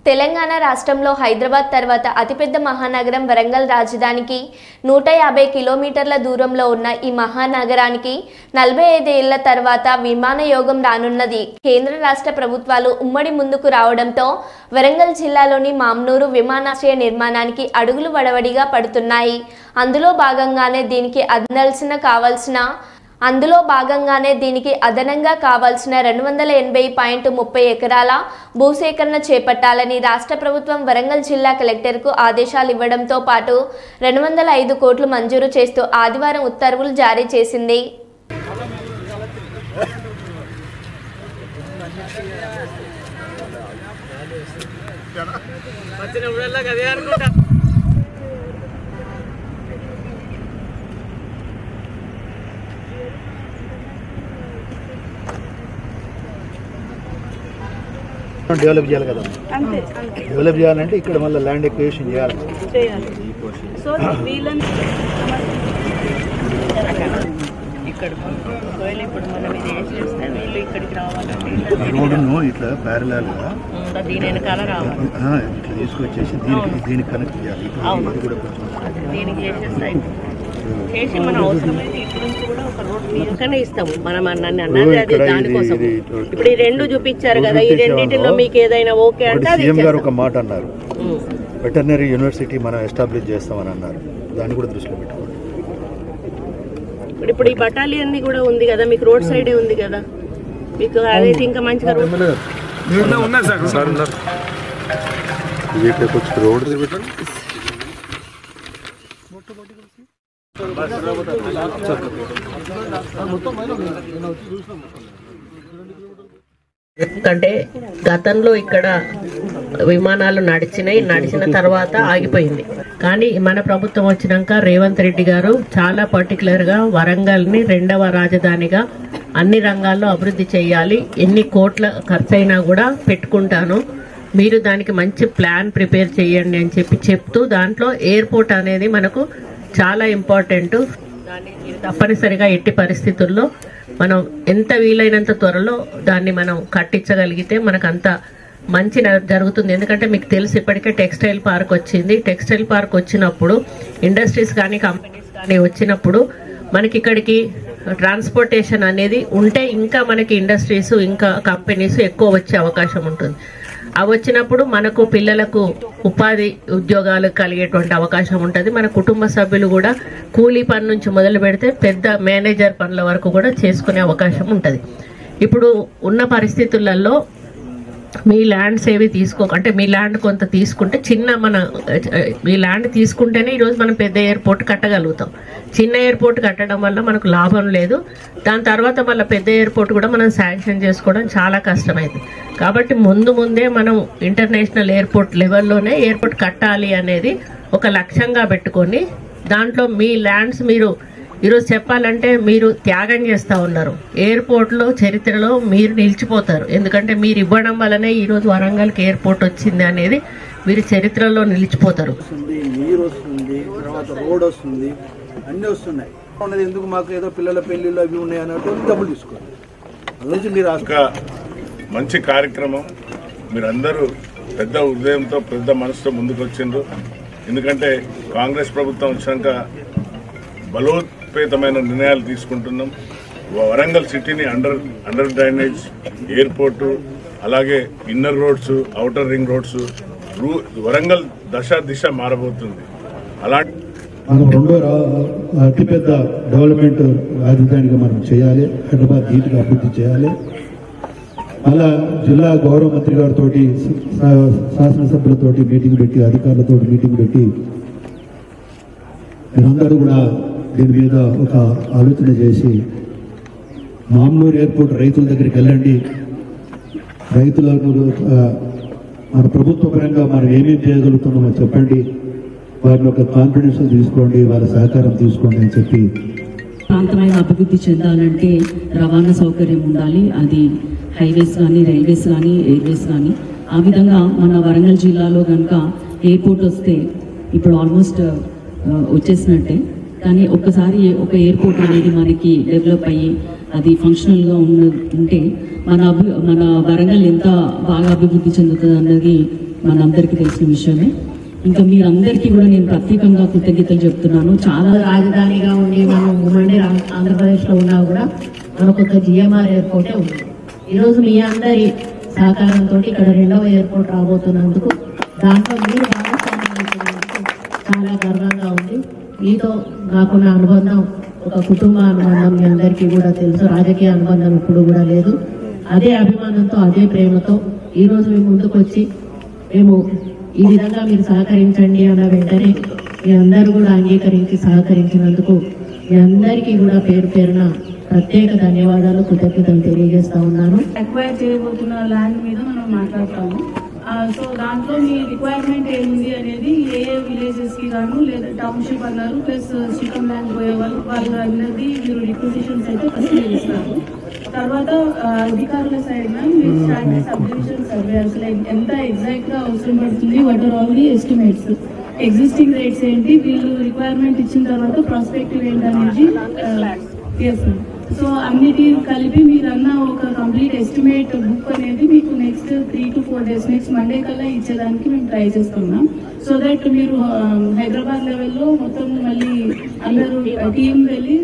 తెలంగాణ రాష్ట్రంలో హైదరాబాద్ తర్వాత అతిపెద్ద మహానగరం వరంగల్ రాజధానికి 150 కిలోమీటర్ల దూరంలో ఉన్న ఈ మహానగరానికి 45 ఏళ్ల తర్వాత విమానయోగం రానున్నది. కేంద్ర రాష్ట్ర ప్రభుత్వాలు ఉమ్మడి ముందుకు రావడంతో వరంగల్ జిల్లాలోని మామ్నూరు విమానాశ్రయ నిర్మాణానికి అడుగులు వడవడిగా పడుతున్నాయి. అందులో భాగంగానే దీనికి అదనంగా కావాల్సిన 280.30 ఎకరాల భూసేకరణ చేపట్టాలని రాష్ట్ర ప్రభుత్వం వరంగల్ జిల్లా కలెక్టర్కు ఆదేశాలు ఇవ్వడంతో పాటు 205 కోట్లు మంజూరు చేస్తూ ఆదివారం ఉత్తర్వులు జారీ చేసింది. డెవలప్ చేయాలి కదా, డెవలప్ చేయాలంటే ఇక్కడ మళ్ళీ ల్యాండ్ ఎక్విజిషన్ చేయాలి. సో వీళ్ళని ఇక్కడ ఒకవేళ ఇప్పుడు మనం ఇది చేస్తే వీళ్ళు ఇక్కడికి రావాలంటే రోడ్డును ఇట్లా ప్యారలల్ గా దీని వెనకాల రావాలి, ఇట్లా తీసుకొచ్చేసి దీనికి కనెక్ట్ చేయాలి. ఇది కూడా కొంచెం దీనికి చేసి మన అవసరమైతే ఇటు నుంచి కూడా ఒక రోడ్ తీయకనే ఇస్తాము మనం అన్నది అది దానికోసం. ఇప్పుడు ఈ రెండు చూపించారు కదా, ఈ రెండింటిలో మీకు ఏదైనా ఓకే అంటే సీఎం గారు ఒక మాట అన్నారు, వెటర్నరీ యూనివర్సిటీ మనం ఎస్టాబ్లిష్ చేస్తామని అన్నారు. దాన్ని కూడా దృష్టిలో పెట్టుకోండి. ఇప్పుడు ఈ బటాలియన్ కూడా ఉంది కదా, మీకు రోడ్ సైడే ఉంది కదా, మీకు అదైతే ఇంకా మంచిగా రోడ్ ఎందుకంటే గతంలో ఇక్కడ విమానాలు నడిచిన తర్వాత ఆగిపోయింది. కానీ మన ప్రభుత్వం వచ్చినాక రేవంత్ రెడ్డి గారు చాలా పర్టికులర్ గా వరంగల్ ని 2వ రాజధానిగా అన్ని రంగాల్లో అభివృద్ధి చేయాలి, ఎన్ని కోట్ల ఖర్చైనా కూడా పెట్టుకుంటాను, మీరు దానికి మంచి ప్లాన్ ప్రిపేర్ చేయండి అని చెప్తూ దాంట్లో ఎయిర్పోర్ట్ అనేది మనకు చాలా ఇంపార్టెంట్. దాన్ని తప్పనిసరిగా ఎట్టి పరిస్థితుల్లో మనం ఎంత వీలైనంత త్వరలో దాన్ని మనం కట్టించగలిగితే మనకు అంత మంచి జరుగుతుంది. ఎందుకంటే మీకు తెలుసు ఇప్పటికే టెక్స్టైల్ పార్క్ వచ్చింది. టెక్స్టైల్ పార్క్ వచ్చినప్పుడు ఇండస్ట్రీస్ కానీ కంపెనీస్ కానీ వచ్చినప్పుడు మనకి ఇక్కడికి ట్రాన్స్పోర్టేషన్ అనేది ఉంటే ఇంకా మనకి ఇండస్ట్రీస్ ఇంకా కంపెనీస్ ఎక్కువ వచ్చే అవకాశం ఉంటుంది. అవి వచ్చినప్పుడు మనకు పిల్లలకు ఉపాధి ఉద్యోగాలు కలిగేటువంటి అవకాశం ఉంటుంది. మన కుటుంబ సభ్యులు కూడా కూలీ పని నుంచి మొదలు పెడితే పెద్ద మేనేజర్ పనుల వరకు కూడా చేసుకునే అవకాశం ఉంటుంది. ఇప్పుడు ఉన్న పరిస్థితులలో మీ ల్యాండ్స్ ఏవి అంటే మీ ల్యాండ్ కొంత తీసుకుంటే మీ ల్యాండ్ తీసుకుంటేనే ఈరోజు మనం పెద్ద ఎయిర్పోర్ట్ కట్టగలుగుతాం. చిన్న ఎయిర్పోర్ట్ కట్టడం వల్ల మనకు లాభం లేదు. దాని తర్వాత మళ్ళీ పెద్ద ఎయిర్పోర్ట్ కూడా మనం శాంక్షన్ చేసుకోవడం చాలా కష్టమైంది. కాబట్టి ముందే మనం ఇంటర్నేషనల్ ఎయిర్పోర్ట్ లెవెల్లోనే ఎయిర్పోర్ట్ కట్టాలి అనేది ఒక లక్ష్యంగా పెట్టుకొని దాంట్లో మీ ల్యాండ్స్ మీరు ఈరోజు చెప్పాలంటే మీరు త్యాగం చేస్తూ ఉన్నారు. ఎయిర్పోర్ట్లో చరిత్రలో మీరు నిలిచిపోతారు. ఎందుకంటే మీరు ఇవ్వడం వల్లనే ఈరోజు వరంగల్కి ఎయిర్పోర్ట్ వచ్చింది అనేది మీరు చరిత్రలో నిలిచిపోతారు. నీరు వస్తుంది, తర్వాత రోడ్ వస్తుంది, అన్నీ వస్తున్నాయి. ఎందుకు మాకు ఏదో పిల్లల పెళ్లిళ్ళు అవి ఉన్నాయి అన్నట్టు డబ్బులు తీసుకోండి. అందులోంచి మీరు మంచి కార్యక్రమం, మీరందరూ పెద్ద హృదయంతో పెద్ద మనసుతో ముందుకు వచ్చిండ్రు. ఎందుకంటే కాంగ్రెస్ ప్రభుత్వం వచ్చినాక బలోపేతమైన నిర్ణయాలు తీసుకుంటున్నాం. వరంగల్ సిటీని అండర్ డ్రైనేజ్, ఎయిర్పోర్టు, అలాగే inner roads, outer ring roads, Warangal దిశ మారబోతుంది. అలాంటి మనం రెండో అతిపెద్ద డెవలప్మెంట్ రాజధానిగా మనం చేయాలి. హైదరాబాద్ నీటిగా అభివృద్ధి చేయాలి. అలా జిల్లా గౌరవ మంత్రి గారితో శాసనసభ్యులతో మీటింగ్ పెట్టి, అధికారులతో మీటింగ్ పెట్టి మీరందరూ కూడా దీని మీద ఒక ఆలోచన చేసి మామ్నూరు ఎయిర్పోర్ట్ రైతుల దగ్గరికి వెళ్ళండి. రైతులకు మన ప్రభుత్వ పరంగా మనం ఏమేమి చేయగలుగుతున్నామో చెప్పండి, వారి యొక్క కాన్ఫిడెన్స్ తీసుకోండి, వారి సహకారం తీసుకోండి అని చెప్పి. ప్రాంతమైన అభివృద్ధి చెందాలంటే రవాణా సౌకర్యం ఉండాలి. అది హైవేస్ కానీ, రైల్వేస్ కానీ, ఎయిర్వేస్ కానీ. ఆ విధంగా మన వరంగల్ జిల్లాలో కనుక ఎయిర్పోర్ట్ వస్తే ఇప్పుడు ఆల్మోస్ట్ వచ్చేసినట్టే. కానీ ఒక్కసారి ఒక ఎయిర్పోర్ట్ అనేది మనకి డెవలప్ అయ్యి అది ఫంక్షనల్గా ఉంటే మన వరంగల్ ఎంత బాగా అభివృద్ధి చెందుతుంది అన్నది మనందరికీ తెలిసిన విషయమే. ఇంకా మీరందరికీ కూడా నేను ప్రత్యేకంగా కృతజ్ఞతలు చెప్తున్నాను. చాలా రాజధానిగా ఉండి మనం ఉమ్మడి ఆంధ్రప్రదేశ్లో ఉన్నా కూడా మనకు ఒక జిఎంఆర్ ఎయిర్పోర్టే ఉంది. ఈరోజు మీ అందరి సహకారంతో ఇక్కడ 2వ ఎయిర్పోర్ట్ రాబోతున్నందుకు దాంట్లో మీరు భాగస్వామ్యం చాలా గర్వంగా ఉంది. మీతో నాకున్న అనుబంధం ఒక కుటుంబ అనుబంధం మీ అందరికీ కూడా తెలుసు. రాజకీయ అనుబంధం ఇప్పుడు కూడా లేదు. అదే అభిమానంతో అదే ప్రేమతో ఈరోజు మీ ముందుకు వచ్చి మేము ఈ విధంగా మీరు సహకరించండి అన్న వెంటనే మీ అందరూ కూడా అంగీకరించి సహకరించినందుకు మీ అందరికీ కూడా పేరు పేరున ప్రత్యేక ధన్యవాదాలు, కృతజ్ఞతలు తెలియజేస్తా ఉన్నాను. అక్వైర్ చేయబోతున్న ల్యాండ్ మీద మనం మాట్లాడతాము. సో దాంట్లో మీ రిక్వైర్మెంట్ ఏముంది అనేది ఏ విలేజెస్ కి గాను లేదా టౌన్షిప్ అన్నారు ప్లస్ చికన్ ల్యాండ్ పోయే వాళ్ళు అనేది మీరు రిక్వజిషన్స్ అయితే ఫస్ట్ ఇస్తారు. తర్వాత అధికారుల సైడ్ మీరు స్టార్ట్ సబ్ డివిజన్ సర్వే అసలు ఎంత ఎగ్జాక్ట్ గా అవసరం పడుతుంది, what are all the estimates, existing rates ఏంటి, వీళ్ళు రిక్వైర్మెంట్ ఇచ్చిన తర్వాత ప్రాస్పెక్టివ్ ఏంటనేది సో అన్నిటి కలిపి మీరు అన్న ఒక కంప్లీట్ ఎస్టిమేట్ బుక్ అనేది మీకు next 3 to 4 days next Monday కల్లా ఇచ్చేదానికి మేము ట్రై చేస్తున్నాం. సో దట్ మీరు హైదరాబాద్ లెవెల్లో మొత్తం మళ్ళీ అందరూ టీం వెళ్ళి